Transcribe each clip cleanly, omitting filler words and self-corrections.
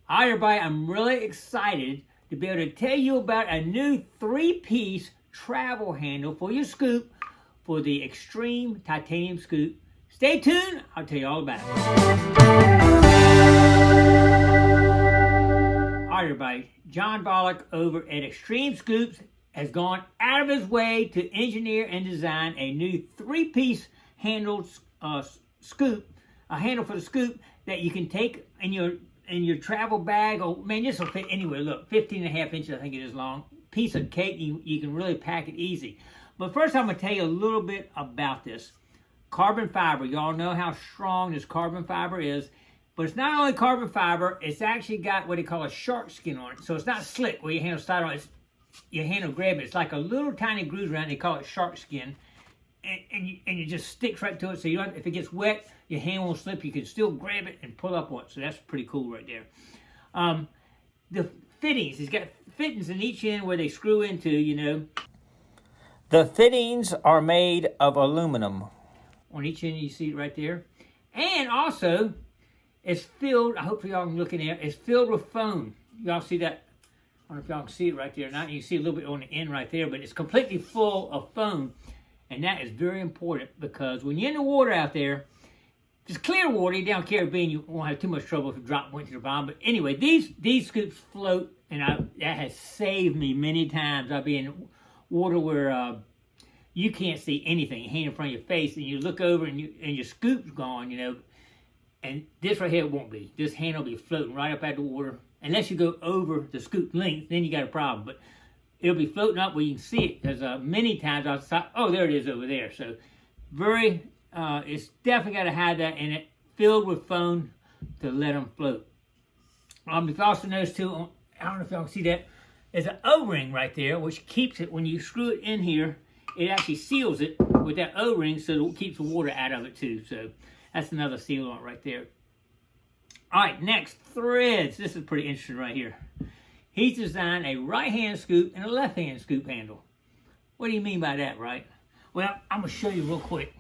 All right, everybody, I'm really excited to be able to tell you about a new 3-piece travel handle for your scoop for the Extreme Titanium Scoop. Stay tuned, I'll tell you all about it. All right, everybody, John Bollock over at Extreme Scoops has gone out of his way to engineer and design a new 3-piece handled scoop, a handle for the scoop that you can take in your travel bag. Oh man, this will fit anywhere. Look, 15.5 inches, I think it is long. Piece of cake, you can really pack it easy. But first I'm gonna tell you a little bit about this. Carbon fiber, y'all know how strong this carbon fiber is. But it's not only carbon fiber, it's actually got what they call a shark skin on it. So it's not slick where your hand will slide on it. Your hand will grab it. It's like a little tiny groove around. They call it shark skin, and it just sticks right to it. So you don't, if it gets wet, your hand won't slip. You can still grab it and pull up on it. So that's pretty cool right there. The fittings, it's got fittings in each end where they screw into. You know, the fittings are made of aluminum. On each end, you see it right there, and also it's filled. I hope y'all can look in there. It's filled with foam. Y'all see that? I don't know if y'all can see it right there or not. You can see a little bit on the end right there, but it's completely full of foam. And that is very important because when you're in the water out there, just clear water, down Caribbean, you won't have too much trouble if you drop one to the bottom. But anyway, these scoops float, and that has saved me many times. I've been in water where you can't see anything, your hand in front of your face, and you look over and your scoop's gone, you know. And this right here won't be. This hand will be floating right up out of the water. Unless you go over the scoop length, then you got a problem. But it'll be floating up where you can see it. Because many times I thought, oh, there it is over there. So it's definitely got to have that in it, filled with foam to let them float. You've also noticed too, I don't know if y'all can see that, there's an O-ring right there, which keeps it, when you screw it in here, it actually seals it with that O-ring so it keeps the water out of it too. So that's another seal on it right there. All right, next, threads. This is pretty interesting right here. He's designed a right-hand scoop and a left-hand scoop handle. What do you mean by that, right? Well, I'm going to show you real quick.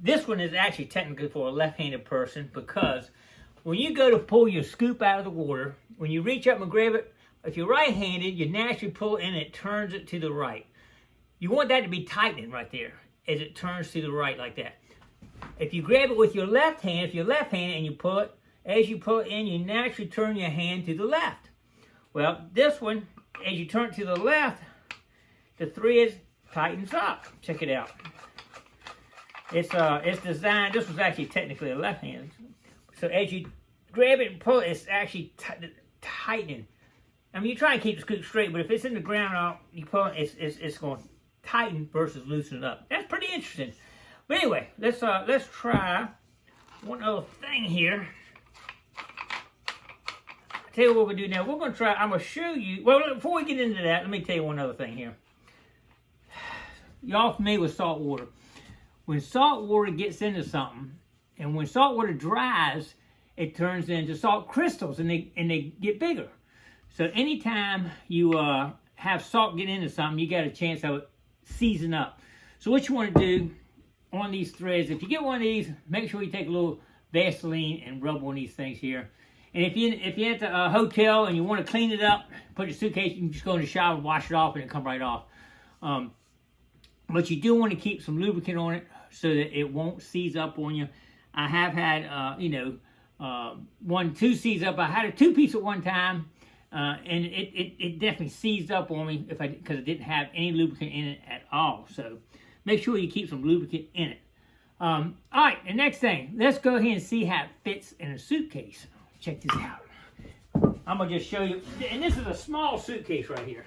This one is actually technically for a left-handed person because when you go to pull your scoop out of the water, when you reach up and grab it, if you're right-handed, you naturally pull it in and it turns it to the right. You want that to be tightening right there as it turns to the right like that. If you grab it with your left hand, if you're left-handed and you pull it, as you pull it in, you naturally turn your hand to the left. Well, this one, as you turn it to the left, the thread tightens up. Check it out. It's designed, this was actually technically a left hand. So as you grab it and pull it, it's actually tightening. I mean, you try and keep the scoop straight, but if it's in the ground, you pull it, it's going to tighten versus loosen it up. That's pretty interesting. But anyway, let's try one other thing here. Tell you what we're going to do now. We're going to try, I'm going to show you, well, before we get into that, let me tell you one other thing here. Y'all familiar with salt water. When salt water gets into something, and when salt water dries, it turns into salt crystals, and they get bigger. So anytime you have salt get into something, you got a chance of it seizing up. So what you want to do on these threads, if you get one of these, make sure you take a little Vaseline and rub on these things here. And if you're at the hotel and you want to clean it up, put your suitcase, you can just go in the shower, wash it off, and it'll come right off. But you do want to keep some lubricant on it so that it won't seize up on you. I have had, 2 seize up. I had a 2-piece at one time, and it definitely seized up on me because it didn't have any lubricant in it at all. So make sure you keep some lubricant in it. All right, the next thing, let's go ahead and see how it fits in a suitcase. Check this out. I'm going to just show you, and this is a small suitcase right here.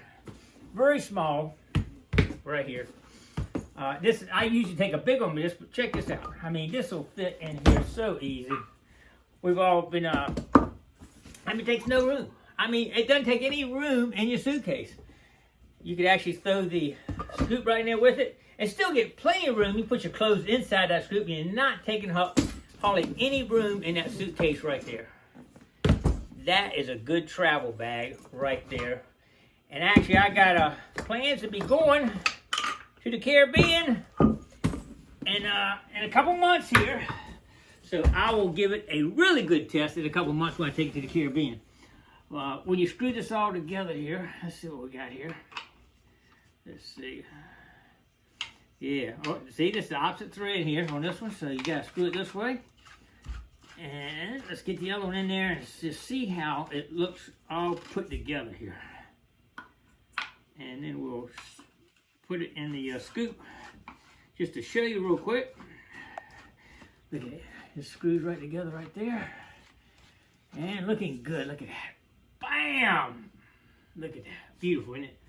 Very small, right here. I usually take a big one with this, but check this out. I mean, this will fit in here so easy. We've all been, it takes no room. I mean, it doesn't take any room in your suitcase. You could actually throw the scoop right in there with it and still get plenty of room. You put your clothes inside that scoop and you're not taking hardly any room in that suitcase right there. That is a good travel bag right there. And actually, I got plans to be going to the Caribbean in a couple months here. So I will give it a really good test in a couple months when I take it to the Caribbean. when you screw this all together here, let's see what we got here. Let's see. Yeah, oh, see, this is the opposite thread here on this one, so you gotta screw it this way. And let's get the other one in there and just see how it looks all put together here. And then we'll put it in the scoop just to show you real quick. Look at it, it screws right together right there. And looking good, look at that. Bam! Look at that, beautiful, isn't it?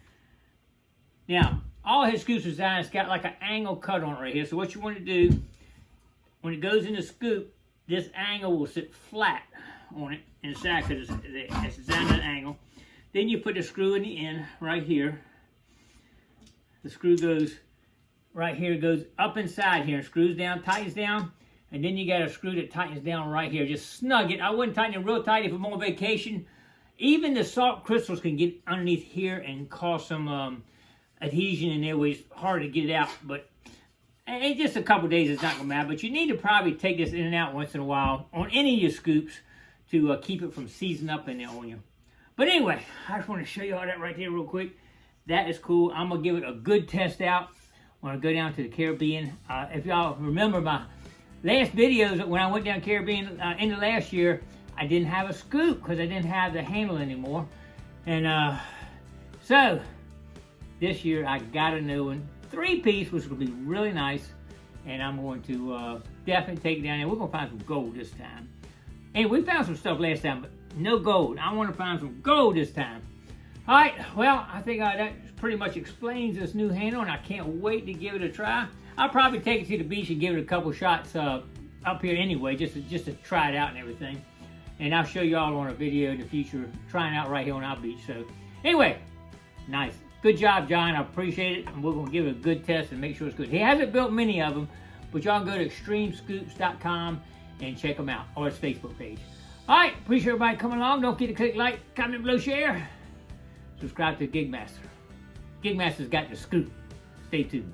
Now, all his scoops design has got like an angle cut on it right here. So what you want to do, when it goes in the scoop, this angle will sit flat on it inside because it's designed at an angle. Then you put the screw in the end right here. The screw goes right here, goes up inside here, and screws down, tightens down. And then you got a screw that tightens down right here. Just snug it. I wouldn't tighten it real tight if I'm on vacation. Even the salt crystals can get underneath here and cause some adhesion in there where it's hard to get it out. But in just a couple days, it's not going to matter. But you need to probably take this in and out once in a while on any of your scoops to keep it from seizing up in there on you. But anyway, I just want to show you all that right there real quick. That is cool. I'm going to give it a good test out when I go down to the Caribbean. If y'all remember my last videos, when I went down Caribbean in the last year, I didn't have a scoop because I didn't have the handle anymore. And so this year I got a new one, 3-piece, which will be really nice. And I'm going to definitely take it down there. We're going to find some gold this time. And we found some stuff last time, but no gold. I want to find some gold this time. All right, well, I think that pretty much explains this new handle, and I can't wait to give it a try. I'll probably take it to the beach and give it a couple shots up here anyway, just to try it out and everything. And I'll show you all on a video in the future, trying it out right here on our beach. So anyway, nice. Good job, John. I appreciate it. And we're going to give it a good test and make sure it's good. He hasn't built many of them, but y'all can go to extremescoops.com and check them out, or his Facebook page. All right, appreciate everybody coming along. Don't forget to click like, comment below, share. Subscribe to Gigmaster. Gigmaster's got the scoop. Stay tuned.